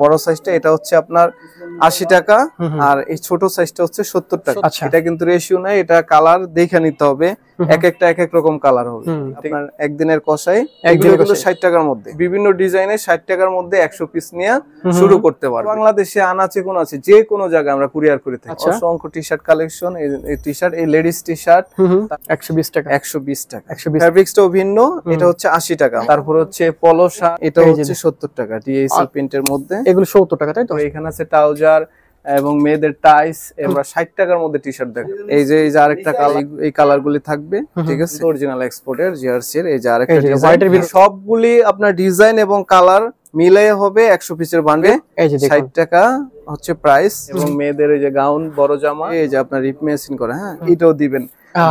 বড় সাইজটা এটা হচ্ছে আপনার 80 টাকা, আর এই ছোট সাইজটা হচ্ছে 70 টাকা। এটা কিন্তু রেশিও নাই, এটা কালার দেখে নিতে হবে, এক একটা এক এক রকম কালার হবে। আপনার একদিনের কষাই এগুলো কিন্তু 60 টাকার মধ্যে, বিভিন্ন ডিজাইনে 60 টাকার মধ্যে 100 পিস নিয়ে শুরু করতে পারবে। বাংলাদেশে আনাচে কোন আছে, যে কোনো জায়গায় আমরা কুরিয়ার করে থাকি। অসংখ্য টি-শার্ট কালেকশন, এই টি-শার্ট, এই লেডিস টি-শার্ট 120 টাকা। 120 টাকা। ফেব্রিক্সটাও ভিন্ন, এটা হচ্ছে 80 টাকা। তারপর হচ্ছে পলো শার্ট, এটা হচ্ছে 70 টাকা ডিএসএল প্রিন্টের মধ্যে, এগুলো 70 টাকা, তাই তো? এখানে আছে ট্রাউজার এবং মেয়েদের টাইস, আমরা 60 টাকার মধ্যে টি-শার্ট দেখো। এই যে আরেকটা কালার, এই কালারগুলি থাকবে, ঠিক আছে, অরিজিনাল এক্সপোর্টের জিআরসির। এই যে আরেকটা ডিজাইন, সবগুলি আপনার ডিজাইন এবং কালার মিলিয়ে হবে 100 পিসের বান্ডেল, 60 টাকা হচ্ছে প্রাইস। এবং মেয়েদের এই যে গাউন, বড় জামা, এই যে আপনার রিপ মেশিন করা, হ্যাঁ, এটাও দিবেন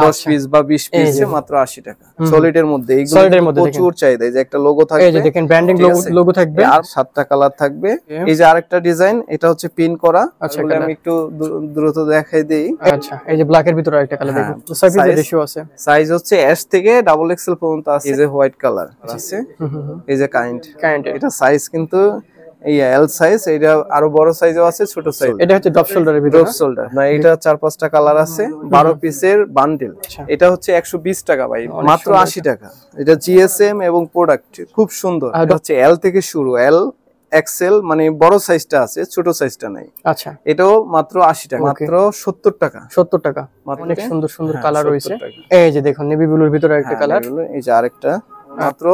10 পিস বা 20 পিস, মাত্র 80 টাকা। সলিডের মধ্যে, এইগুলো প্রচুর চাহিদা। এই যে একটা লোগো থাকবে, এই যে দেখেন ব্র্যান্ডিং লোগো থাকবে, আর 7টা কালার থাকবে। এই যে আরেকটা ডিজাইন, এটা হচ্ছে পিন করা। আচ্ছা, আমি একটু দ্রুত দেখাই দেই। আচ্ছা, এই যে ব্ল্যাক এর ভিতরে আরেকটা কালার দেখুন, সাইজ রেশিও আছে, সাইজ হচ্ছে এস থেকে ডাবল এক্সেল পর্যন্ত আছে। এই যে হোয়াইট কালার আছে, এই যে কাইন্ড, এটা সাইজ কিন্তু এই এল সাইজ, এটা আরো বড় সাইজও আছে, ছোট সাইজ। এটা হচ্ছে ডপ শোল্ডারের ভিতরে, ডপ শোল্ডার না, এটা 4-5টা কালার আছে, 12 পিসের বান্ডেল। এটা হচ্ছে 120 টাকা ভাই, মাত্র 80 টাকা। এটা জিএসএম এবং প্রোডাক্ট খুব সুন্দর। এটা হচ্ছে এল থেকে শুরু, এল এক্সেল মানে বড় সাইজটা আছে, ছোট সাইজটা নাই। আচ্ছা, এটাও মাত্র 80 টাকা, মাত্র 70 টাকা। 70 টাকা, অনেক সুন্দর সুন্দর কালার রয়েছে। এই যে দেখুন নেভি ব্লুর ভিতরে একটা কালার, এই যে আরেকটা মাত্র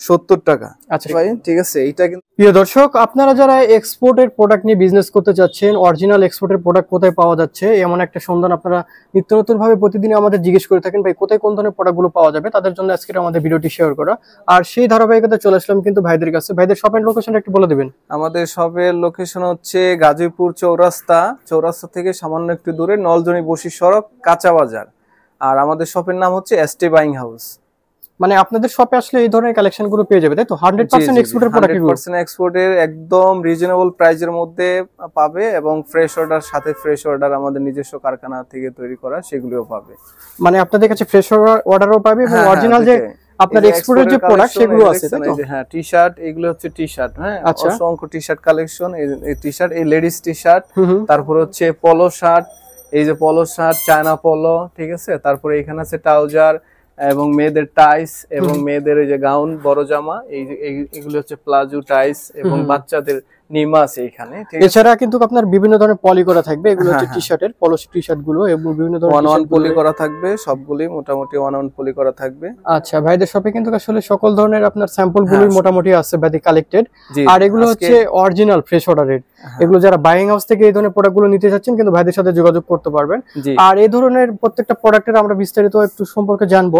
70 টাকা। আচ্ছা ভাই, ঠিক আছে। এটা কিন্তু প্রিয় দর্শক, আপনারা যারা এক্সপোর্টের প্রোডাক্ট নিয়ে বিজনেস করতে চাচ্ছেন, অরিজিনাল এক্সপোর্টের প্রোডাক্ট কোথায় পাওয়া যাচ্ছে, এমন একটা সন্ধান আপনারা নিত্য নতুন ভাবে প্রতিদিন আমাদের জিজ্ঞেস করে থাকেন, ভাই কোথায় কোন ধরনের প্রোডাক্টগুলো পাওয়া যাবে, তাদের জন্য আজকে আমাদের ভিডিওটি শেয়ার করা। আর সেই ধারাবাহিকতা চলে আসলাম কিন্তু ভাইদের কাছে। ভাইদের শপের লোকেশনটা একটু বলে দিবেন। আমাদের শপের লোকেশন হচ্ছে গাজীপুর চৌরাস্তা থেকে সামান্য একটু দূরে, নলজনী বসি সড়ক, কাঁচা বাজার। আর আমাদের শপের নাম হচ্ছে এসটি বাইং হাউস। মানে আপনাদের শপে আসলে এই ধরনের কালেকশন গুলো পেয়ে যাবে, তাই তো? 100% এক্সপোর্টের প্রোডাক্ট, 100% এক্সপোর্টের, একদম রিজনেবল প্রাইসের মধ্যে পাবে। এবং ফ্রেশ অর্ডার, সাথে ফ্রেশ অর্ডার আমাদের নিজস্ব কারখানা থেকে তৈরি করা, সেগুলোও পাবে। মানে আপনাদের কাছে ফ্রেশ অর্ডারও পাবে এবং অরিজিনাল যে আপনার এক্সপোর্টের যে প্রোডাক্ট সেগুলো আছে, তাই তো? হ্যাঁ, টি-শার্ট, এগুলো হচ্ছে টি-শার্ট, হ্যাঁ, অসংখ্য টি-শার্ট কালেকশন। এই টি-শার্ট, এই লেডিস টি-শার্ট, তারপর হচ্ছে পলো শার্ট, এই যে পলো শার্ট, চায়না পলো, ঠিক আছে। তারপরে এখানে আছে ট্রাউজার এবং মেয়েদের টাইস এবং মেয়েদের এই যে গাউন, বড় জামা, এগুলো হচ্ছে প্লাজো টাইস এবং বাচ্চাদের নিমা আছে এখানে। এছাড়া কিন্তু আপনার বিভিন্ন ধরনের পলি করা থাকবে, এগুলো হচ্ছে টি-শার্টের পলো টি-শার্ট গুলো, এবং বিভিন্ন ধরনের ওয়ান পলি করা থাকবে, সবগুলি মোটামুটি ওয়ান পলি করা থাকবে। আচ্ছা, ভাইদের শপে কিন্তু আসলে সকল ধরনের আপনার স্যাম্পল গুলোই মোটামুটি আছে ভাই কালেক্টেড। আর এগুলো হচ্ছে অরিজিনাল ফ্রেশ অর্ডারের। এগুলো যারা বাইং হাউস থেকে এই ধরনের প্রোডাক্ট গুলো নিতে চাচ্ছেন, কিন্তু ভাইদের সাথে যোগাযোগ করতে পারবেন। আর এই ধরনের প্রত্যেকটা প্রোডাক্টের আমরা বিস্তারিত একটু সম্পর্কে জানবো,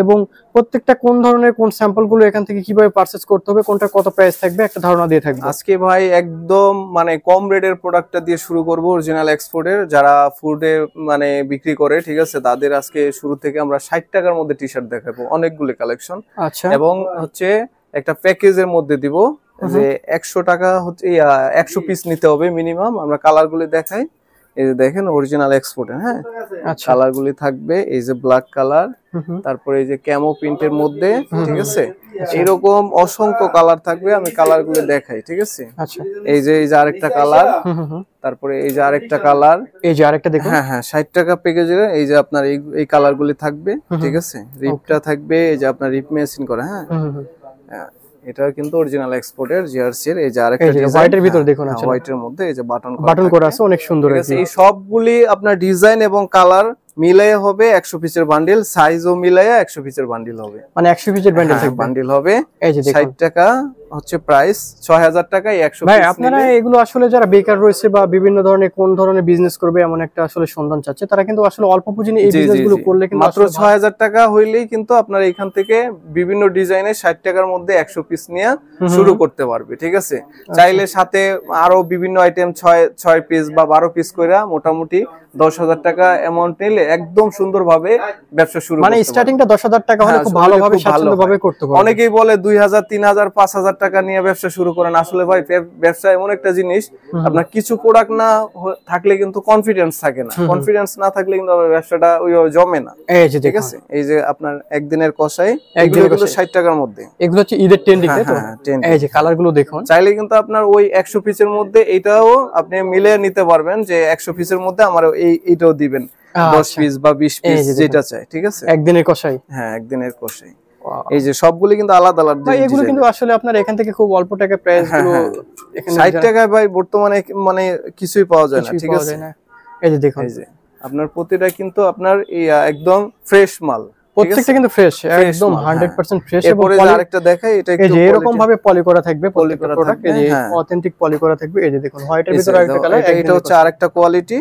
এবং প্রত্যেকটা কোন ধরনের কোন স্যাম্পল গুলো এখান থেকে কিভাবে পারচেজ করতে হবে, কোনটা কত প্রাইস থাকবে, একটা ধারণা দিয়ে থাকবে আজকে ভাই। একদম মানে কম রেটের প্রোডাক্টটা দিয়ে শুরু করব, অরিজিনাল এক্সপোর্টের। যারা ফুডে মানে বিক্রি করে, ঠিক আছে, তাদের আজকে শুরু থেকে আমরা 60 টাকার মধ্যে টি-শার্ট দেখাবো, অনেকগুলি কালেকশন। আচ্ছা, এবং হচ্ছে একটা প্যাকেজের মধ্যে দিব, যে 100 টাকা হচ্ছে 100 পিস নিতে হবে মিনিমাম। আমরা কালারগুলি দেখাই, এই যে দেখেন অরিজিনাল এক্সপোর্টের, হ্যাঁ, কালারগুলি থাকবে। এই যে ব্ল্যাক কালার, তারপরে এই যে ক্যামো প্রিন্টের মধ্যে, ঠিক আছে, এরকম অসংখ্য কালার থাকবে। আমি কালারগুলো দেখাই, ঠিক আছে। এই যে আরেকটা কালার, তারপরে এই যে আরেকটা কালার, এই যে আরেকটা দেখুন, হ্যাঁ 60 টাকা প্যাকেজে। এই যে আপনার এই কালারগুলি থাকবে, ঠিক আছে। রিপটা থাকবে, এই যে আপনার রিপ মেশিন করা, হ্যাঁ, এটা কিন্তু অরিজিনাল এক্সপোর্টের জিআরসির। এই যে আরেকটা হোয়াইটের ভিতর দেখুন, আছে হোয়াইটের মধ্যে এই যে বাটন করা আছে, অনেক সুন্দর। এই সবগুলি আপনার ডিজাইন এবং কালার মিলাই হবে 100 পিসের বান্ডিল, সাইজও মিলাইয়া 100 পিসের বান্ডিল হবে, মানে 100 পিসের বান্ডিল হবে। এই যে 60 টাকা হচ্ছে প্রাইস, 6000 টাকায় 100 পিস। ভাই আপনারা এগুলো আসলে যারা বেকার রয়েছে বা বিভিন্ন ধরনের কোন ধরনের বিজনেস করবে এমন একটা আসলে সন্ধান চাচ্ছে, তারা কিন্তু আসলে অল্প পুঁজি নিয়ে এই বিজনেসগুলো করলে কিন্তু মাত্র 6000 টাকা হইলেই কিন্তু আপনারা এখান থেকে বিভিন্ন ডিজাইনে 60 টাকার মধ্যে 100 পিস নিয়ে শুরু করতে পারবে, ঠিক আছে। চাইলে সাথে আরো বিভিন্ন আইটেম 6 পিস বা 12 পিস কইরা মোটামুটি 10,000 টাকা অ্যামাউন্ট নিলে একদম সুন্দরভাবে ব্যবসা শুরু মানে স্টার্টিংটা 10,000 টাকা হলে খুব ভালোভাবে স্বাচ্ছন্দ্যভাবে করতে পারবে। অনেকেই বলে 2,000 3,000 5,000 টাকা নিয়ে ব্যবসা শুরু করেন। আসলে ভাই ব্যবসা এমন একটা জিনিস, আপনার কিছু প্রোডাক্ট না থাকলে কিন্তু কনফিডেন্স থাকে না, কনফিডেন্স না থাকলে কিন্তু ব্যবসাটা ওইভাবে জমে না। ঠিক আছে, এই যে আপনার একদিনের কষাই, এগুলো কিন্তু 60 টাকার মধ্যে, এগুলো হচ্ছে ঈদের ট্রেন্ডিং, তাই তো? এই যে কালারগুলো দেখুন, চাইলে কিন্তু আপনার ওই 100 পিসের মধ্যে এটাও আপনি মিলিয়ে নিতে পারবেন, যে 100 পিসের মধ্যে আমার এইটাও দিবেন 10 পিস বা 20 পিস যেটা চাই। ঠিক আছে, একদিনের কষাই। হ্যাঁ, একদিনের কষাই। এই যে সবগুলো কিন্তু আলাদা আলাদা, ভাই এগুলো কিন্তু আসলে আপনার এখান থেকে খুব অল্প টাকা প্রাইস গুলো, এখানে 60 টাকায় ভাই বর্তমানে মানে কিছুই পাওয়া যায় না। ঠিক আছে, এই যে দেখুন, এই যে আপনার প্রতিটা কিন্তু আপনার একদম ফ্রেশ মাল, প্রত্যেকটা কিন্তু ফ্রেশ, একদম 100% ফ্রেশ। এবং আরেকটা দেখাই, এটা একটু এরকম ভাবে পলি করা থাকবে, প্রত্যেকটা প্রোডাক্ট এই যে অথেন্টিক পলি করা থাকবে। এই যে দেখুন, হোয়াইটের ভিতরে আরেকটা কালার, এটা হচ্ছে আরেকটা কোয়ালিটি,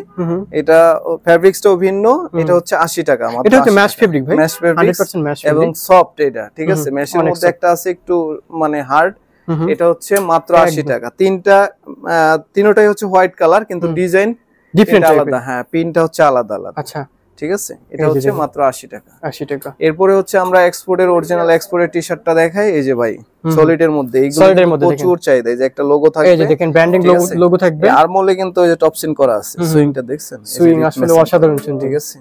এটা ফেব্রিক্সটাও ভিন্ন। এটা হচ্ছে 80 টাকা মাত্র। এটা হচ্ছে ম্যাশ ফেব্রিক ভাই, 100% ম্যাশ এবং সফট এটা। ঠিক আছে, ম্যাশের মধ্যে একটা আছে একটু মানে হার্ড, এটা হচ্ছে মাত্র 80 টাকা। তিনটাই হচ্ছে হোয়াইট কালার, কিন্তু ডিজাইন ডিফারেন্ট আলাদা। হ্যাঁ, পিনটা হচ্ছে আলাদা আলাদা। আচ্ছা, ঠিক আছে, এটা হচ্ছে মাত্র 80 টাকা। 80 টাকা। এরপরে হচ্ছে আমরা এক্সপোর্টের অরিজিনাল এক্সপোর্টের টি-শার্টটা দেখাই। এই যে ভাই সলিডের মধ্যে, এইগুলো প্রচুর চাহিদা। এই যে একটা লোগো থাকবে, এই যে দেখেন ব্র্যান্ডিং লোগো থাকবে, আর মলে কিন্তু ওই যে টপসিন করা আছে। সুইংটা দেখছেন, সুইং আসলে অসাধারণ। ঠিক আছে,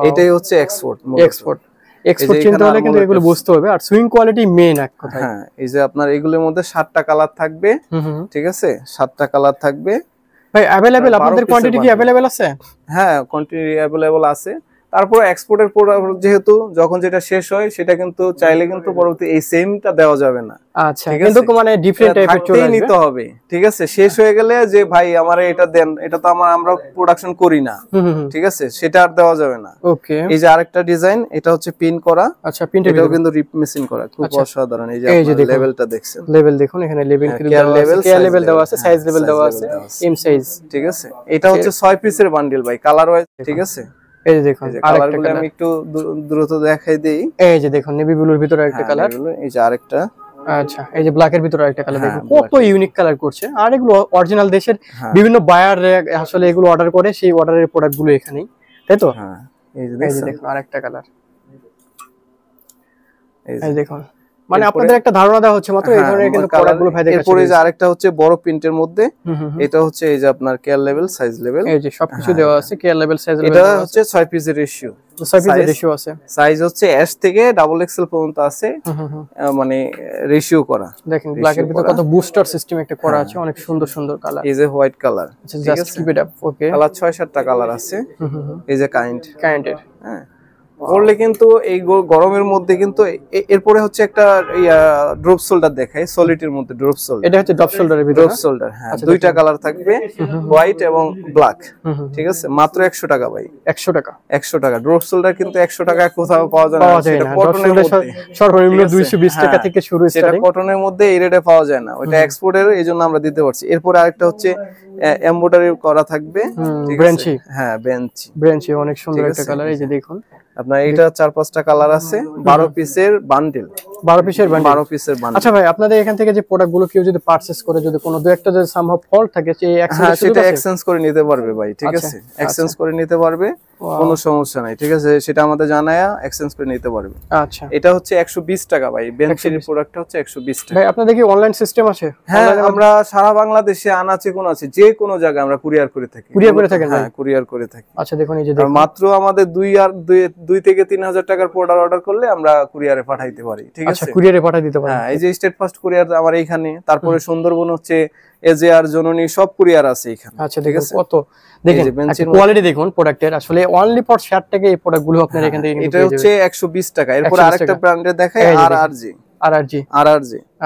এটাই হচ্ছে এক্সপোর্ট। এক্সপোর্ট চিন্তা হলে কিন্তু এগুলো বুঝতে হবে। আর সুইং কোয়ালিটি মেইন এক কথা। হ্যাঁ, এই যে আপনার এগুলোর মধ্যে 7টা কালার থাকবে। ঠিক আছে, 7টা কালার থাকবে ভাই। अवेलेबल আপনাদের কোয়ান্টিটি কি अवेलेबल আছে? হ্যাঁ, কোয়ান্টিটি अवेलेबल আছে। তারপর এক্সপোর্টের প্রোডাক্ট যেহেতু যখন যেটা শেষ হয়, সেটা কিন্তু চাইলে কিন্তু পরবর্তী এই সেমটা দেওয়া যাবে না। আচ্ছা, কিন্তু মানে ডিফারেন্ট টাইপের চলে আসবে, নিতে হবে। ঠিক আছে, শেষ হয়ে গেলে যে ভাই আমারে এটা দেন, এটা তো আমরা প্রোডাকশন করি না। ঠিক আছে, সেটা আর দেওয়া যাবে না। ওকে, এই যে আরেকটা ডিজাইন, এটা হচ্ছে পিন করা। আচ্ছা, পিনটা এটাও কিন্তু রিপ মেশিন করা, খুব অসাধারণ। এই যে আপনারা লেভেলটা দেখছেন, লেভেল দেখুন, এখানে লেভেল কিন্তু লেভেল দেওয়া আছে, সাইজ লেভেল দেওয়া আছে, এম সাইজ। ঠিক আছে, এটা হচ্ছে 6 পিসের বান্ডিল ভাই, কালার ওয়াইজ। ঠিক আছে, এই যে দেখুন কালারগুলো আমি একটু দ্রুত দেখাই দেই। এই যে দেখুন, নেভি ব্লুর ভিতরে আরেকটা কালার, এই যে আরেকটা। আচ্ছা, এই যে ব্ল্যাকের ভিতরে আরেকটা কালার। দেখুন কত ইউনিক কালার করছে। আর এগুলো অরিজিনাল দেশের বিভিন্ন বায়ার আসলে এগুলো অর্ডার করে, সেই অর্ডারের প্রোডাক্টগুলো এখানেই, তাই তো? হ্যাঁ, এই যে দেখুন আরেকটা কালার, এই দেখুন। মানে আপনাদের একটা ধারণা দেওয়া হচ্ছে মাত্র এই ধরনের কিন্তু প্রোডাক্টগুলো ভাই দেখেন। এরপরে যে আরেকটা হচ্ছে বড় প্রিন্টের মধ্যে, এটা হচ্ছে এই যে আপনার কেয়ার লেভেল, সাইজ লেভেল, এই যে সবকিছু দেওয়া আছে, কেয়ার লেভেল, সাইজ লেভেল। এটা হচ্ছে 6 পিসের রেশিও, 6 পিসের রেশিও আছে। সাইজ হচ্ছে এস থেকে ডাবল এক্সেল পর্যন্ত আছে, মানে রেশিও করা। দেখেন ব্ল্যাকের ভিতরে কত বুস্টার সিস্টেম একটা করা আছে, অনেক সুন্দর সুন্দর কালার। এই যে white colour, just keep it up. Okay, colour 6-7টা কালার আছে। এই যে কাইন্ডের, হ্যাঁ, পরলে কিন্তু এই গরমের মধ্যে কিন্তু এরপরে হচ্ছে একটা ড্রপ শোল্ডার দেখাই, সলিডের মধ্যে ড্রপ শোল্ডার। এটা হচ্ছে ড্রপ শোল্ডারের ভিতরে, ড্রপ শোল্ডার। হ্যাঁ, দুইটা কালার থাকবে, হোয়াইট এবং ব্ল্যাক। ঠিক আছে, মাত্র 100 টাকা ভাই। 100 টাকা, 100 টাকা। ড্রপ শোল্ডার কিন্তু 100 টাকায় কোথাও পাওয়া যায় না। সেটা কটনের মধ্যে সর্বনিম্ন 220 টাকা থেকে শুরু, সেটা কটনের মধ্যে এই রেটে পাওয়া যায় না, ওটা এক্সপোর্টের, এইজন্য আমরা দিতে পারছি। এরপর আরেকটা হচ্ছে এমব্রয়ডারি করা থাকবে, ব্রেঞ্চি। হ্যাঁ, ব্রেঞ্চি অনেক সুন্দর একটা কালার। এই যে দেখুন, আপনার এটা 4-5টা কালার আছে। 12 পিসের বান্ডিল, 12 পিসের বান্ডিল। আচ্ছা ভাই, আপনাদের এখান থেকে যে প্রোডাক্টগুলো কেউ যদি পারচেজ করে, যদি কোনো দুই একটা যদি সামহাউ ফল্ট থাকে, সেটা এক্সচেঞ্জ করে নিতে পারবে ভাই। ঠিক আছে, এক্সচেঞ্জ করে নিতে পারবে, কোনো সমস্যা নাই। ঠিক আছে, সেটা আমাদের জানায়া এক্সচেঞ্জ করে নিতে পারবে। আচ্ছা, এটা হচ্ছে 120 টাকা ভাই। বেঞ্চির প্রোডাক্টটা হচ্ছে 120 টাকা। ভাই আপনাদের কি অনলাইন সিস্টেম আছে? হ্যাঁ, আমরা সারা বাংলাদেশে আনাচে কোন আছে, যে কোনো জায়গায় আমরা কুরিয়ার করে থাকি। কুরিয়ার করে থাকেন? হ্যাঁ, কুরিয়ার করে থাকি। আচ্ছা, দেখুন এই যে দেখুন, মাত্র আমাদের 2 থেকে 3,000 টাকার প্রোডাক্ট অর্ডার করলে আমরা কুরিয়ারে পাঠাইতে পারি। ঠিক আছে, আচ্ছা, কুরিয়ারে পাঠিয়ে দিতে পারেন। হ্যাঁ, এই যে স্টেট ফার্স্ট কুরিয়ার আমার এইখানে, তারপরে সুন্দরবন হচ্ছে এজেআর, জননী, সব কুরিয়ার আছে এখানে। আচ্ছা, ঠিক আছে। কত দেখেন, কোয়ালিটি দেখুন প্রোডাক্টের। আসলে অনলি ফর 60 টাকা এই প্রোডাক্টগুলো আপনারা এখান থেকে এটা হচ্ছে 120 টাকা। এরপর আরেকটা ব্র্যান্ডের দেখাই, আরআরজি।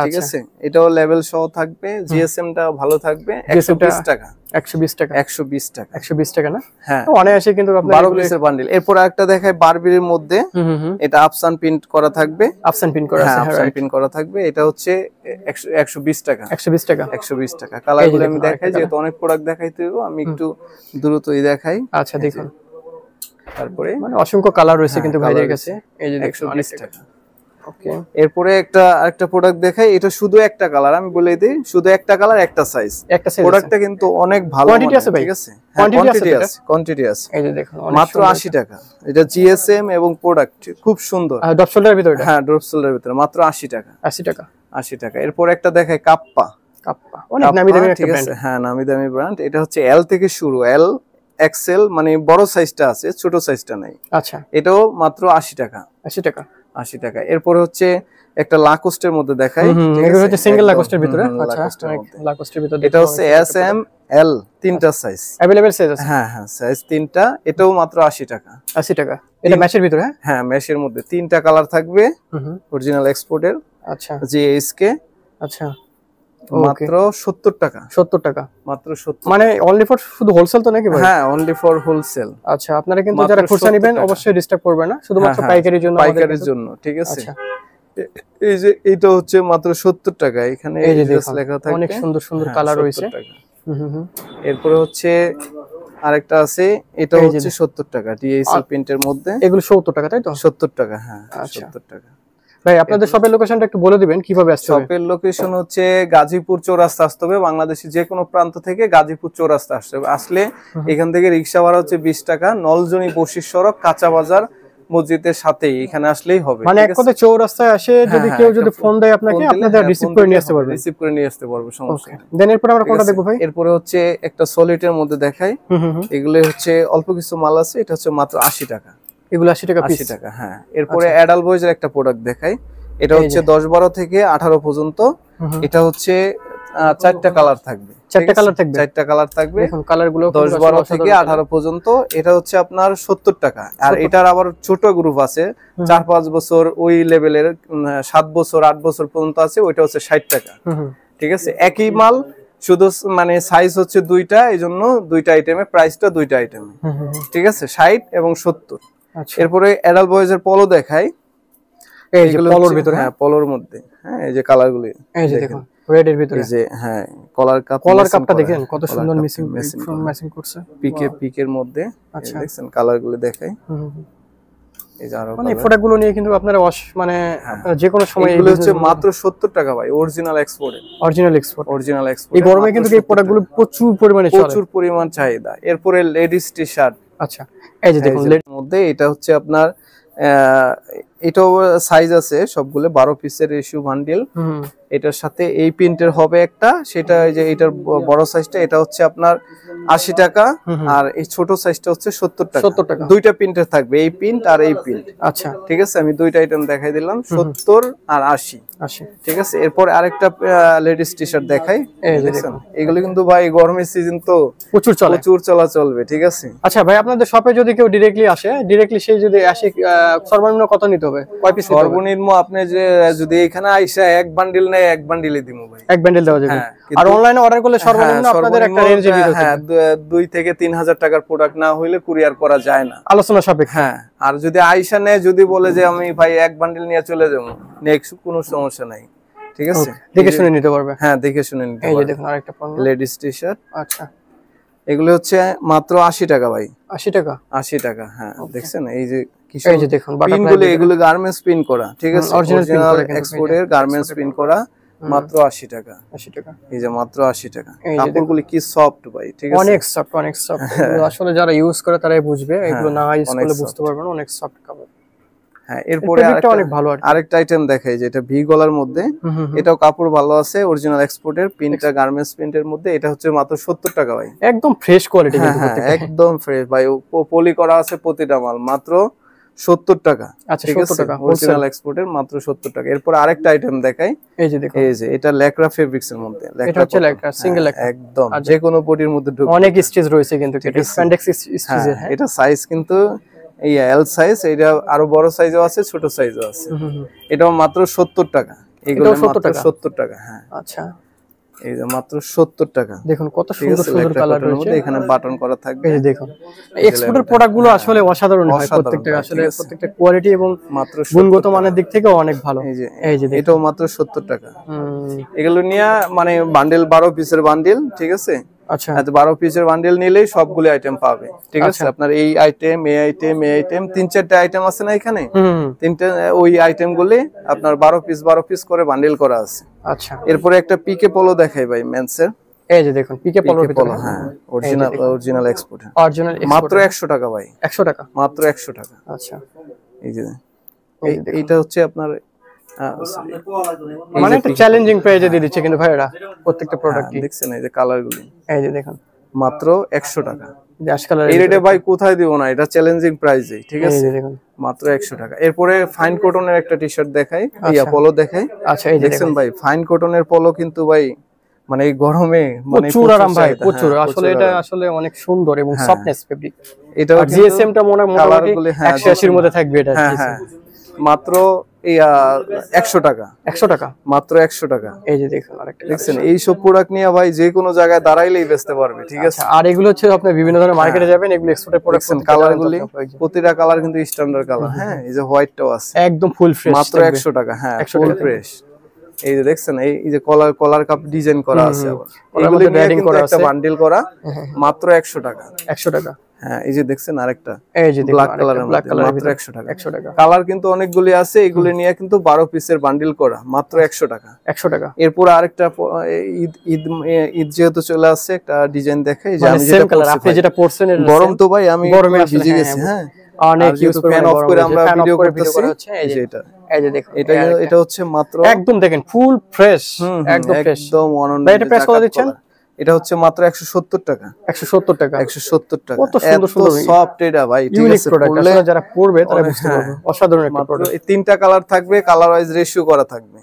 ঠিক আছে, এটাও লেভেল সহ থাকবে, জিএসএমটা ভালো থাকবে। 120 টাকা, 120 টাকা, 120 টাকা, 120 টাকা না? হ্যাঁ, অনায়াসে কিন্তু আপনারা 12 পিসের বান্ডিল। এরপর আরেকটা দেখাই বারবির মধ্যে, এটা আফসান প্রিন্ট করা থাকবে, আফসান প্রিন্ট করা আছে, আফসান প্রিন্ট করা থাকবে। এটা হচ্ছে 120 টাকা, 120 টাকা, 120 টাকা। কালারগুলো আমি দেখাই, যেহেতু অনেক প্রোডাক্ট দেখাইতে হবে, আমি একটু দ্রুতই দেখাই। আচ্ছা, দেখুন, তারপরে মানে অসংখ্য কালার রয়েছে কিন্তু ভাইদের কাছে। এই যে 120 টাকা। ওকে, এরপরে আরেকটা প্রোডাক্ট দেখাই, এটা শুধু একটা কালার, আমি বলে দিই শুধু একটা কালার একটা সাইজ। প্রোডাক্টটা কিন্তু অনেক ভালো, কোয়ান্টিটি আছে ভাই? ঠিক আছে, কোয়ান্টিটি আছে। এই যে দেখুন মাত্র 80 টাকা। এটা জিএসএম এবং প্রোডাক্ট খুব সুন্দর। ড্রপ শোল্ডারের ভিতরে? হ্যাঁ, ড্রপ শোল্ডারের ভিতরে মাত্র 80 টাকা। 80 টাকা, 80 টাকা। এরপর একটা দেখাই কাপ্পা। অনেক নামি দামি একটা ব্র্যান্ড। হ্যাঁ, নামি দামি ব্র্যান্ড। এটা হচ্ছে এল থেকে শুরু, এল এক্সেল, মানে বড় সাইজটা আছে, ছোট সাইজটা নাই। আচ্ছা, এটাও মাত্র 80 টাকা। 80 টাকা, 80 টাকা। এরপর হচ্ছে একটা লাকোস্টের মধ্যে দেখাই, এগুলো হচ্ছে সিঙ্গেল লাকোস্টের ভিতরে। আচ্ছা, লাকোস্টের ভিতরে এটা হচ্ছে এস এম এল, তিনটা সাইজ अवेलेबल সাইজ আছে। হ্যাঁ হ্যাঁ, সাইজ তিনটা। এটাও মাত্র 80 টাকা। 80 টাকা। এটা ম্যাশের ভিতরে? হ্যাঁ, ম্যাশের মধ্যে তিনটা কালার থাকবে, অরিজিনাল এক্সপোর্টের। আচ্ছা, জিএসকে। আচ্ছা, মাত্র 70 টাকা। 70 টাকা মাত্র 70, মানে অনলি ফর শুধু হোলসেল তো নাকি ভাই? হ্যাঁ, অনলি ফর হোলসেল। আচ্ছা, আপনারা কিন্তু যারা খুচরা নেবেন অবশ্যই ডিস্টার্ব করবেন না, শুধুমাত্র পাইকারির জন্য। পাইকারির জন্য, ঠিক আছে। এই যে এটা হচ্ছে মাত্র 70 টাকা। এখানে লেখা থাকবে, অনেক সুন্দর সুন্দর কালার রয়েছে। এরপরে হচ্ছে আরেকটা আছে, এটা হচ্ছে 70 টাকা, ডিএসএল প্রিন্টের মধ্যে। এগুলো 70 টাকা, তাই তো? 70 টাকা, হ্যাঁ, 70 টাকা। ভাই আপনাদের শপের লোকেশনটা একটু বলে দিবেন, কিভাবে আসতে হবে? শপের লোকেশন হচ্ছে গাজীপুর চৌরাস্তা আসতে হবে। বাংলাদেশের যে কোনো প্রান্ত থেকে গাজীপুর চৌরাস্তা আসতে হবে। আসলে এখান থেকে রিকশা ভাড়া হচ্ছে 20 টাকা। নলজনি বশির সড়ক, কাঁচা বাজার মসজিদের সাথেই, এখানে আসলেই হবে। মানে এক কথায় চৌরাস্তায় আসে যদি কেউ যদি ফোন দেয় আপনাকে, আপনারা রিসিভ করে নিয়ে আসতে পারবেন। রিসিভ করে নিয়ে আসতে পারবো, সমস্যা নেই। দেন এরপর আমরা কোনটা দেখব ভাই? এরপরে হচ্ছে একটা সলিডের মধ্যে দেখাই। এগুলো হচ্ছে অল্প কিছু মাল আছে, এটা হচ্ছে মাত্র 80 টাকা। এগুলো 80 টাকা পিস? 80 টাকা, হ্যাঁ। এরপরে অ্যাডাল্ট বয়েজের একটা প্রোডাক্ট দেখাই। এটা হচ্ছে 10-12 থেকে 18 পর্যন্ত। এটা হচ্ছে 4টা কালার থাকবে। 4টা কালার থাকবে? 4টা কালার থাকবে। দেখুন কালারগুলো 10-12 থেকে 18 পর্যন্ত। এটা হচ্ছে আপনার 70 টাকা। আর এটার আবার ছোট গ্রুপ আছে, 4-5 বছর ওই লেভেলের, 7 বছর 8 বছর পর্যন্ত আছে, ওইটা হচ্ছে 60 টাকা। ঠিক আছে, একই মাল, শুধু মানে সাইজ হচ্ছে দুইটা, এইজন্য দুইটা আইটেমে প্রাইসটা দুইটা আইটেমে, ঠিক আছে, 60 এবং 70। এরপরে অ্যাডাল্ট বয়েজের পলো দেখাই। এই যে পলোর ভিতরে, হ্যাঁ, পলোর মধ্যে, হ্যাঁ, এই যে কালারগুলো, এই যে দেখুন রেড এর ভিতরে, এই যে, হ্যাঁ, কলার কাপটা দেখেন কত সুন্দর ম্যাচিং করছে, পিকের মধ্যে। আচ্ছা, দেখছেন কালারগুলো দেখাই। এই যে আরো মানে প্রোডাক্টগুলো নিয়ে কিন্তু আপনারা মানে যে কোনো সময়, এগুলো হচ্ছে মাত্র 70 টাকা ভাই, অরিজিনাল এক্সপোর্ট। এই গরমে কিন্তু এই প্রোডাক্টগুলো প্রচুর পরিমাণে চলে, প্রচুর পরিমাণ চাহিদা। এরপরে লেডিস টি-শার্ট। আচ্ছা, এই যে দেখুন এর মধ্যে এটা হচ্ছে আপনার, এটাও সাইজ আছে সবগুলো, 12 পিসের রেশিও বান্ডিল। এটার সাথে এই প্রিন্টের হবে একটা, সেটা এই যে এটার বড় সাইজটা, এটা হচ্ছে আপনার 80 টাকা। আর এই ছোট সাইজটা হচ্ছে 70 টাকা। দুইটা প্রিন্টের থাকবে, এই প্রিন্ট আর এই প্রিন্ট। আচ্ছা, ঠিক আছে, আমি দুইটা আইটেম দেখাই দিলাম, 70 আর 80। ঠিক আছে, এরপর আরেকটা লেডিস টি-শার্ট দেখাই। দেখছেন, এগুলো কিন্তু ভাই গরমের সিজন তো প্রচুর চলা চলবে। ঠিক আছে। আচ্ছা ভাই, আপনাদের শপে যদি কেউ ডিরেক্টলি আসে, সে যদি আসে, সর্বনিম্ন কত নিতে হবে? কয় পিস? সর্বনিম্ন আপনি যে যদি এখানে আইসা এক বান্ডিল নেয়, এক বান্ডিলে দিমু ভাই, এক বান্ডিল দেওয়া যাবে। আর অনলাইনে অর্ডার করলে সর্বনিম্ন আপনাদের একটা রেঞ্জে দিতে হবে। হ্যাঁ, 2 থেকে 3000 টাকার প্রোডাক্ট না হইলে কুরিয়ার করা যায় না, আলোচনা সাপেক্ষে। হ্যাঁ, আর যদি আইসা নেয়, যদি বলে যে আমি ভাই এক বান্ডিল নিয়ে চলে যাব, নেক্সট কোনো সমস্যা নাই। ঠিক আছে, দেখে শুনে নিতে পারবে। হ্যাঁ, দেখে শুনে নিতে পারবে। এই যে দেখুন আরেকটা লেডিস টি-শার্ট। আচ্ছা, এগুলো হচ্ছে মাত্র 80 টাকা ভাই। 80 টাকা? 80 টাকা, হ্যাঁ। দেখছেন এই যে এই যে দেখুন পিনগুলো, এগুলো গার্মেন্টস পিন করা। ঠিক আছে, অরিজিনাল এক্সপোর্টের গার্মেন্টস পিন করা, মাত্র 80 টাকা। 80 টাকা, এই যে মাত্র 80 টাকা। কাপড়গুলো কি সফট ভাই, ঠিক আছে, অনেক সফট, অনেক সফট। আসলে যারা ইউজ করে তারাই বুঝবে, এগুলো না ইউজ করলে বুঝতে পারবে না, অনেক সফট কাপড়। হ্যাঁ, এরপরে আরেকটা আইটেম দেখাই, যে এটা ভি গলার মধ্যে। এটাও কাপড় ভালো আছে, অরিজিনাল এক্সপোর্টের, প্রিন্টটা গার্মেন্টস প্রিন্টের মধ্যে। এটা হচ্ছে মাত্র 70 টাকা ভাই, একদম ফ্রেশ কোয়ালিটি, একদম ফ্রেশ ভাই, পলি করা আছে প্রতিটা মাল, মাত্র 70 টাকা। আচ্ছা, 70 টাকা অরিজিনাল এক্সপোর্টের, মাত্র 70 টাকা। এরপর আরেকটা আইটেম দেখাই। এই যে দেখুন, এই যে এটা ল্যাকরা ফেব্রিক্স এর মধ্যে, এটা হচ্ছে ল্যাকরা, সিঙ্গেল ল্যাকরা, একদম যে কোনো বডির মধ্যে ঢুকবে। অনেক স্টিচ রয়েছে কিন্তু, এটা স্প্যান্ডেক্স স্টিচের। এটা সাইজ কিন্তু এই এল সাইজ, এটা আরো বড় সাইজও আছে, ছোট সাইজও আছে। এটাও মাত্র 70 টাকা। এগুলো মাত্র 70 টাকা, হ্যাঁ। আচ্ছা, এই যে মাত্র 70 টাকা। দেখুন কত সুন্দর সুন্দর কালার রয়েছে, এখানে বাটন করা থাকবে। এই যে দেখুন, এক্সপোর্টের প্রোডাক্টগুলো আসলে অসাধারণ হয়, প্রত্যেকটা কোয়ালিটি এবং মাত্র গুণগত মানের দিক থেকে অনেক ভালো। এই যে এটাও মাত্র 70 টাকা। এগুলো নিয়ে মানে বান্ডেল, 12 পিসের বান্ডেল। ঠিক আছে, আচ্ছা, এত 12 পিসের বান্ডেল নিলেই সবগুলো আইটেম পাবে, ঠিক আছে। আপনার এই আইটেম, এই আইটেম, এই আইটেম, 3-4টা আইটেম আছে না এখানে, তিনটা ওই আইটেমগুলি আপনার 12 পিস করে বান্ডেল করা আছে। আচ্ছা, এরপরে একটা পিকে পোলো দেখাই ভাই মেন্সের। এই যে দেখুন পিকে পোলোর ভিতরে, হ্যাঁ অরিজিনাল এক্সপোর্ট, মাত্র 100 টাকা ভাই, 100 টাকা, মাত্র 100 টাকা। আচ্ছা, এই যে এইটা হচ্ছে আপনার মানে একটা চ্যালেঞ্জিং প্রাইসে দিয়ে দিচ্ছে কিন্তু ভাইরা প্রত্যেকটা প্রোডাক্টই। দেখছেন এই যে কালারগুলি, এই যে দেখুন মাত্র 100 টাকা। ড্যাশ কালার এই রেটে ভাই কোথায় দিব না, এটা চ্যালেঞ্জিং প্রাইসে, ঠিক আছে। এই যে দেখুন মাত্র 100 টাকা। এরপরে ফাইন কটনের একটা টি-শার্ট দেখাই, ইয়া পোলো দেখাই। আচ্ছা, এই যে দেখছেন ভাই ফাইন কটনের পোলো কিন্তু ভাই মানে এই গরমে মানে প্রচুর আরাম ভাই, প্রচুর। আসলে এটা আসলে অনেক সুন্দর এবং সফটনেস ফেব্রিক। এটা জিএসএম টা মোটামুটি 180 এর মধ্যে থাকবে এটা। হ্যাঁ মাত্র 100 টাকা, 100 টাকা, মাত্র 100 টাকা। এই যে দেখুন আরেকটা, দেখছেন এই সব প্রোডাক্ট নিয়ে ভাই যে কোনো জায়গায় দাঁড়াইলেই বেচতে পারবে, ঠিক আছে। আর এগুলো হচ্ছে আপনি বিভিন্ন ধরনের মার্কেটে যাবেন, এগুলো এক্সপোর্টের প্রোডাক্ট। কালারগুলি প্রতিটা কালার কিন্তু স্ট্যান্ডার্ড কালার। হ্যাঁ এই যে হোয়াইটটাও আছে, একদম ফুল ফ্রেশ, মাত্র 100 টাকা। হ্যাঁ ফুল ফ্রেশ। এই যে দেখছেন এই যে কলার কাপ ডিজাইন করা আছে, আবার এগুলো নিয়ে কিন্তু একটা বান্ডেল করা, মাত্র 100 টাকা, 100 টাকা। হ্যাঁ এই যে দেখছেন আরেকটা, এই যে ব্ল্যাক কালারের মধ্যে, মাত্র 100 টাকা, 100 টাকা। কালার কিন্তু অনেকগুলি আছে, এগুলি নিয়ে কিন্তু 12 পিসের বান্ডেল করা, মাত্র 100 টাকা, 100 টাকা। এরপর আরেকটা ঈদ যেহেতু চলে আসছে, একটা ডিজাইন দেখাই যে আমি যেটা পড়ছেন, গরম তো ভাই আমি গরমে ভিজে গেছি। হ্যাঁ অনেক ইউজ ফ্যান অফ করে আমরা ভিডিও করতেছি। এই যে এই যে দেখুন এটা হচ্ছে মাত্র একদম দেখেন ফুল ফ্রেশ, একদম ফ্রেশ, একদম অনন্য। এটা প্রাইস কত দিচ্ছেন? এটা হচ্ছে মাত্র 170 টাকা, 170 টাকা, 170 টাকা। কত সুন্দর সুন্দর সফট এটা ভাই, ঠিক আছে। পড়লে যারা পড়বে তারা বুঝতে পারবে, অসাধারণ একটা প্রোডাক্ট। এই তিনটা কালার থাকবে, কালার ওয়াইজ রেশিও করা থাকবে।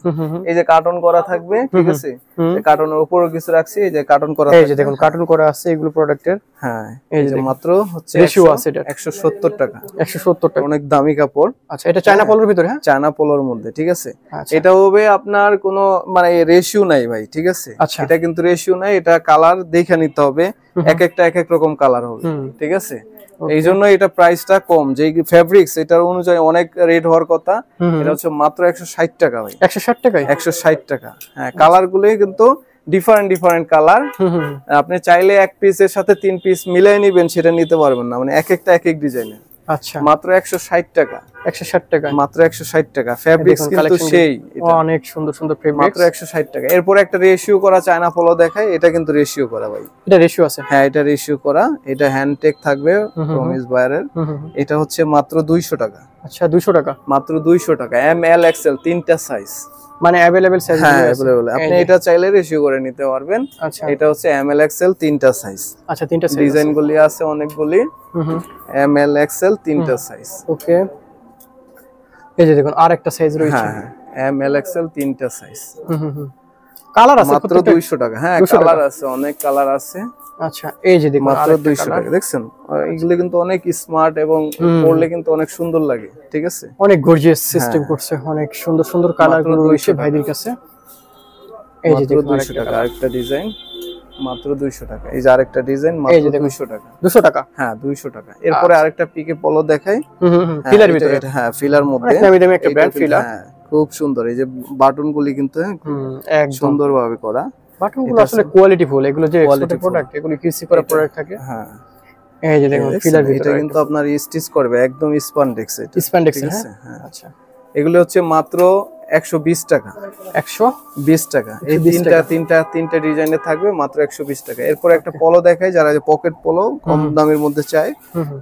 এই যে কার্টন করা থাকবে, ঠিক আছে। এই কার্টনের উপরেও কিছু রাখছি, এই যে কার্টন করা, এই যে দেখুন কার্টন করা আছে এগুলো প্রোডাক্টের। হ্যাঁ এই যে মাত্র হচ্ছে রেশিও আছে এটা 170 টাকা, 170 টাকা, অনেক দামি কাপড়। আচ্ছা এটা চায়না পোলোর ভিতরে, হ্যাঁ চায়না পোলোর মধ্যে, ঠিক আছে। এটা হবে আপনার কোনো মানে রেশিও নাই ভাই, ঠিক আছে। এটা কিন্তু রেশিও নাই, এটা কালার দেখে নিতে হবে, এক একটা এক এক রকম কালার হবে, ঠিক আছে। এই জন্য এটা প্রাইসটা কম, যে ফেব্রিক্স এটার অনুযায়ী অনেক রেট হওয়ার কথা। এটা হচ্ছে মাত্র 160 টাকা ভাই, 160 টাকায়, 160 টাকা। হ্যাঁ কালার গুলোই কিন্তু ডিফারেন্ট কালার। আপনি চাইলে এক পিসের সাথে 3 পিস মিলাই নিবেন, সেটা নিতে পারবেন না, মানে এক একটা এক এক ডিজাইনের। আচ্ছা মাত্র 160 টাকা, 160 টাকা, মাত্র 160 টাকা। ফেব্রিক্স কিন্তু সেই অনেক সুন্দর সুন্দর ফেব্রিক্স, মাত্র 160 টাকা। এরপর একটা রেশিও করা চায়না পোলো দেখাই, এটা কিন্তু রেশিও করা ভাই, এটা রেশিও আছে। হ্যাঁ এটা রেশিও করা, এটা হ্যান্ড টেক থাকবে প্রমিস বায়ারের। এটা হচ্ছে মাত্র 200 টাকা। আচ্ছা 200 টাকা, মাত্র 200 টাকা। এম এল এক্সেল তিনটা সাইজ, মানে अवेलेबल সাইজ, হ্যাঁ अवेलेबल। আপনি এটা চাইলে রেশিও করে নিতে পারবেন। আচ্ছা এটা হচ্ছে এম এল এক্সেল তিনটা সাইজ। আচ্ছা তিনটা সাইজ, ডিজাইন গুলি আছে অনেকগুলি। এম এল এক্সেল তিনটা সাইজ, ওকে। এই যে দেখুন আরেকটা সাইজ রয়েছে, হ্যাঁ এম এল এক্সেল তিনটা সাইজ। কালার আছে মাত্র 200 টাকা। হ্যাঁ কালার আছে, অনেক কালার আছে। আচ্ছা এই যে দেখুন মাত্র 200 টাকা। দেখছেন এগুলো কিন্তু অনেক স্মার্ট এবং পরলে কিন্তু অনেক সুন্দর লাগে, ঠিক আছে। অনেক গর্জিয়াস সিস্টেম করছে, অনেক সুন্দর সুন্দর কালার গুলো রয়েছে ভাইদের কাছে। এই যে দেখুন 200 টাকা আরেকটা ডিজাইন, মাত্র 200 টাকা। এই যে আরেকটা ডিজাইন, মাত্র 200 টাকা, 200 টাকা। হ্যাঁ 200 টাকা। এরপরে আরেকটা পিকে পোলো দেখাই, ফিলার ভিতরে, হ্যাঁ ফিলার মধ্যে, দামি দামি একটা ব্র্যান্ড ফিলার, হ্যাঁ খুব সুন্দর। এই যে বাটন গুলি কিন্তু এক সুন্দরভাবে করা। বাটনগুলো আসলে কোয়ালিটি ফুল, এগুলো যে এক্সপোর্টেড প্রোডাক্ট, এগুলো কিউসি করা প্রোডাক্ট থাকে। হ্যাঁ এই যে দেখুন ফিলার ভিতরে, এটা কিন্তু আপনার স্টিচ করবে একদম স্প্যান্ডেক্স, এটা স্প্যান্ডেক্স, হ্যাঁ। আচ্ছা এগুলো হচ্ছে মাত্র 120 টাকা, 120 টাকা। এই তিনটা ডিজাইনে থাকবে, মাত্র 120 টাকা। এরপর একটা পোলো দেখাই, যারা যে পকেট পোলো কম দামের মধ্যে চায়,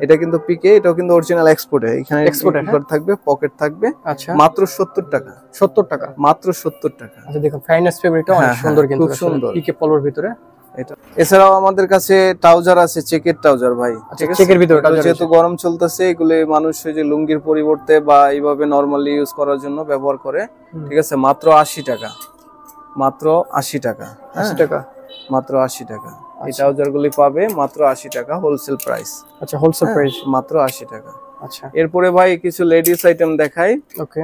এটা কিন্তু পিকে, এটাও কিন্তু অরিজিনাল এক্সপোর্টে। এখানে এক্সপোর্ট থাকবে, পকেট থাকবে, আচ্ছা মাত্র 70 টাকা, 70 টাকা, মাত্র 70 টাকা। আচ্ছা দেখুন ফাইনাস ফেব্রিকটা অনেক সুন্দর, কিন্তু খুব সুন্দর পিকে পোলোর ভিতরে। এটা এছাড়াও আমাদের কাছে ট্রাউজার আছে, চেকের ট্রাউজার ভাই, ঠিক আছে। চেকের ভিতরে যেহেতু গরম চলতেছে, এগুলো মানুষ যে লুঙ্গির পরিবর্তে বা এইভাবে নরমালি ইউজ করার জন্য ব্যবহার করে, ঠিক আছে। মাত্র 80 টাকা, মাত্র 80 টাকা, 80 টাকা, মাত্র 80 টাকা। এই ট্রাউজার গুলি পাবে মাত্র 80 টাকা, হোলসেল প্রাইস। আচ্ছা হোলসেল প্রাইস, মাত্র 80 টাকা। আচ্ছা এরপরে ভাই কিছু লেডিস আইটেম দেখাই। ওকে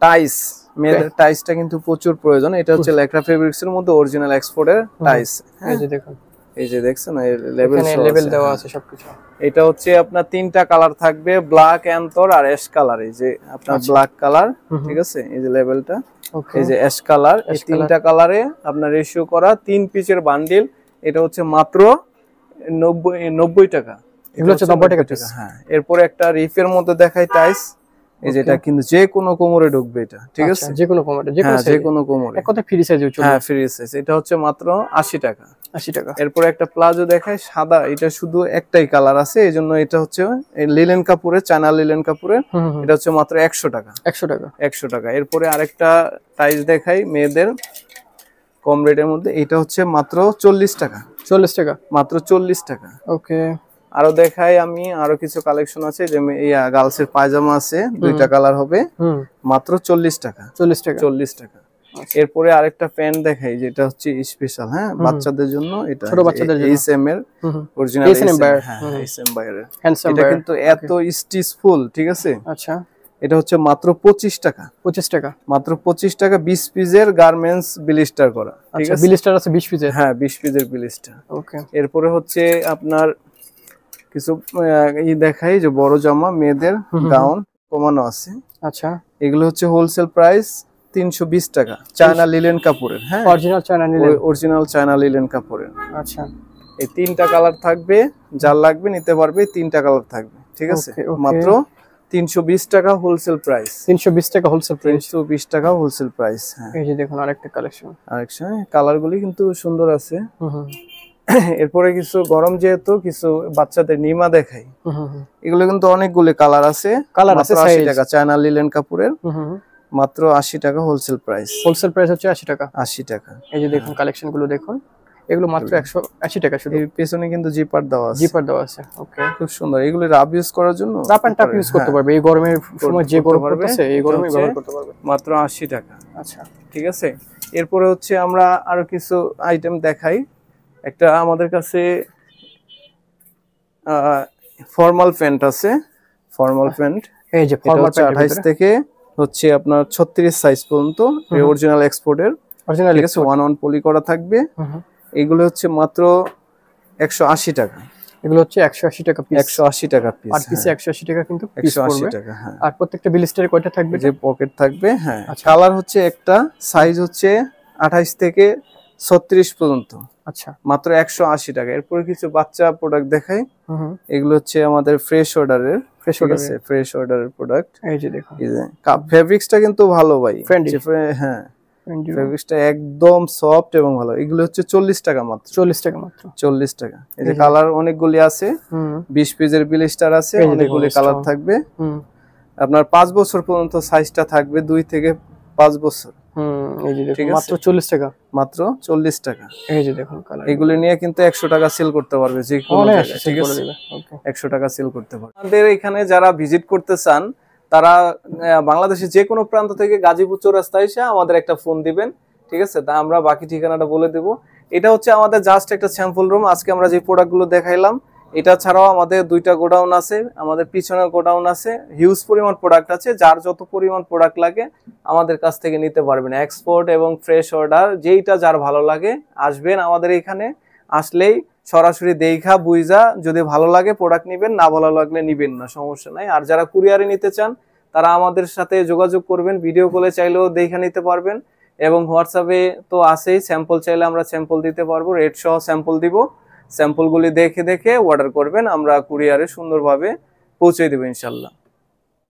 টাইস, মেয়েদের টাইসটা কিন্তু প্রচুর প্রয়োজন। এটা হচ্ছে লেকরা ফেব্রিক্স এর মধ্যে অরিজিনাল এক্সপোর্টের টাইস। এই যে দেখুন, এই যে দেখছেন লেভেল দেওয়া আছে সবকিছু। এটা হচ্ছে আপনার তিনটা কালার থাকবে, ব্ল্যাক, অ্যান্থর আর অ্যাশ কালার। এই যে আপনার ব্ল্যাক কালার, ঠিক আছে। এই যে লেভেলটা, এই যে অ্যাশ কালার, এই তিনটা কালারে আপনার রেশিও করা 3 পিসের বান্ডিল এটা হচ্ছে মাত্র 90 টাকা। এগুলো হচ্ছে 90 টাকা পিস। হ্যাঁ, এরপরে একটা রিফের মধ্যে দেখাই টাইস, এই যেটা কিন্তু যে কোনো কোমরে ঢুকবে এটা, ঠিক আছে? যে কোনো কোমরে, যে কোনো কোমরে, এক কথা ফ্রি সাইজে চলবে। হ্যাঁ, ফ্রি সাইজ। এটা হচ্ছে মাত্র 80 টাকা। 80 টাকা। এরপরে একটা প্লাজো দেখায় সাদা, এটা শুধু একটাই কালার আছে, এইজন্য এটা হচ্ছে লিলেন কাপড়ের, চায়না লিলেন কাপড়ের। এটা হচ্ছে মাত্র 100 টাকা। 100 টাকা। 100 টাকা। এরপরে আরেকটা টাইস দেখাই মেয়েদের কম রেটের মধ্যে, এটা হচ্ছে মাত্র 40 টাকা। 40 টাকা, মাত্র 40 টাকা। ওকে। আরো দেখাই আমি, আরো কিছু কালেকশন আছে, যে গার্লস এর পায়জামা আছে, দুইটা কালার হবে, মাত্র 40 টাকা। 40 টাকা। 40 টাকা। এরপরে আরেকটা প্যান্ট দেখাই, যেটা হচ্ছে স্পেশাল, হ্যাঁ, বাচ্চাদের জন্য। এটা ছোট বাচ্চাদের জন্য এইচএম এর অরিজিনাল, হ্যাঁ, এইচএম বাইরের। এটা কিন্তু এত স্টিচফুল, ঠিক আছে? আচ্ছা, এটা হচ্ছে মাত্র 25 টাকা। 25 টাকা, মাত্র 25 টাকা। 20 পিসের গার্মেন্টস ব্লিস্টার করা, ঠিক আছে? ব্লিস্টার আছে 20 পিসের? হ্যাঁ, 20 পিসের ব্লিস্টার। ওকে। এরপরে হচ্ছে আপনার কিছু দেখাই, যে বড় জামা মেয়েদের গাউন কমানো আছে। আচ্ছা, এগুলো হচ্ছে হোলসেল প্রাইস 320 টাকা, চায়না লিলেন কাপড়ের। হ্যাঁ, original China linen, original China linen কাপড়ের। আচ্ছা, এই 3টা কালার থাকবে, যার লাগবে নিতে পারবে। 3টা কালার থাকবে, ঠিক আছে? মাত্র 320 টাকা হোলসেল প্রাইস। 320 টাকা হোলসেল প্রাইস। 320 টাকা হোলসেল প্রাইস। হ্যাঁ, এই যে দেখুন আরেকটা কালেকশন। আরেকটা কালারগুলি কিন্তু সুন্দর আছে। এরপরে কিছু গরম, যেহেতু কিছু বাচ্চাদের নিমা দেখাই। এগুলো কিন্তু অনেকগুলো কালার আছে। 80 টাকা, চায়না লিলেন কাপড়ের, মাত্র 80 টাকা হোলসেল প্রাইস। হোলসেল প্রাইস হচ্ছে 80 টাকা। 80 টাকা। এই যে দেখুন কালেকশন গুলো দেখুন, এগুলো মাত্র 180 টাকা শুধু। এর পেছনে কিন্তু জিপার দেওয়া আছে। জিপার দেওয়া আছে, ওকে, খুব সুন্দর। এগুলো রাব ইউজ করার জন্য, রাপ এন্ড টাপ ইউজ করতে পারবে। এই গরমের সময় যে গরম পড়তেছে, এই গরমে ব্যবহার করতে পারবে। মাত্র 80 টাকা। আচ্ছা, ঠিক আছে। এরপরে হচ্ছে আমরা আরো কিছু আইটেম দেখাই। একটা আমাদের কাছে ফর্মাল প্যান্ট আছে, ফর্মাল প্যান্ট। এই যে ফর্মাল প্যান্ট 28 থেকে হচ্ছে আপনার 36 সাইজ পর্যন্ত, অরিজিনাল এক্সপোর্টের, অরিজিনাল, ঠিক আছে? 1 পলি করা থাকবে। এগুলো হচ্ছে মাত্র 180 টাকা। এগুলো হচ্ছে 180 টাকা পিস। 180 টাকা পিস, আর পিসে 180 টাকা কিন্তু পিস 180 পড়বে। টাকা, হ্যাঁ। আর প্রত্যেকটা ব্লিস্টারে কয়টা থাকবে? যে পকেট থাকবে, হ্যাঁ। কালার হচ্ছে একটা, সাইজ হচ্ছে 28 থেকে 36 পর্যন্ত। আচ্ছা, মাত্র 180 টাকা। এরপরে কিছু বাচ্চা প্রোডাক্ট দেখাই। এগুলো হচ্ছে আমাদের ফ্রেশ অর্ডারের, ফ্রেশ অর্ডারের প্রোডাক্ট। এই যে দেখুন, এই যে ফেব্রিক্সটা কিন্তু ভালো ভাই, হ্যাঁ, ফেব্রিক্সটা একদম সফট এবং ভালো। এগুলো হচ্ছে 40 টাকা মাত্র। 40 টাকা মাত্র। 40 টাকা। এই যে কালার অনেকগুলি আছে, 20 পিসের ব্লিস্টার আছে, অনেকগুলি কালার থাকবে। আপনার 5 বছর পর্যন্ত সাইজটা থাকবে, 2 থেকে 5 বছর। এই যে দেখুন মাত্র 40 টাকা। মাত্র 40 টাকা। এই যে দেখুন কালার। এগুলো নিয়ে কিন্তু 100 টাকা সেল করতে পারবে যে কোনো জায়গায়, ঠিক আছে? 100 টাকা সেল করতে পারবে। আমাদের এখানে যারা ভিজিট করতে চান, তারা বাংলাদেশের যে কোনো প্রান্ত থেকে গাজীপুর চৌরাস্তায় এসে আমাদের একটা ফোন দিবেন, ঠিক আছে? তা আমরা বাকি ঠিকানাটা বলে দেব। এটা হচ্ছে আমাদের জাস্ট একটা স্যাম্পল রুম। আজকে আমরা যে প্রোডাক্টগুলো দেখাইলাম, এটা ছাড়াও আমাদের 2টা গোডাউন আছে, আমাদের পিছনে গোডাউন আছে, হিউজ পরিমাণ প্রোডাক্ট আছে। যার যত পরিমাণ প্রোডাক্ট লাগে আমাদের কাছ থেকে নিতে পারবেন, এক্সপোর্ট এবং ফ্রেশ অর্ডার, যেইটা যার ভালো লাগে আসবেন আমাদের এখানে। আসলেই সরাসরি দেখা বুঝা, যদি ভালো লাগে প্রোডাক্ট নিবেন, না ভালো লাগলে নিবেন না, সমস্যা নাই। আর যারা কুরিয়ারে নিতে চান তারা আমাদের সাথে যোগাযোগ করবেন, ভিডিও কলে চাইলেও দেখে নিতে পারবেন, এবং হোয়াটসঅ্যাপে তো আছেই, স্যাম্পল চাইলে আমরা স্যাম্পল দিতে পারবো, রেট সহ স্যাম্পল দিব। স্যাম্পলগুলি দেখে দেখে অর্ডার করবেন, আমরা কুরিয়ারে সুন্দরভাবে পৌঁছে দেবো ইনশাল্লাহ।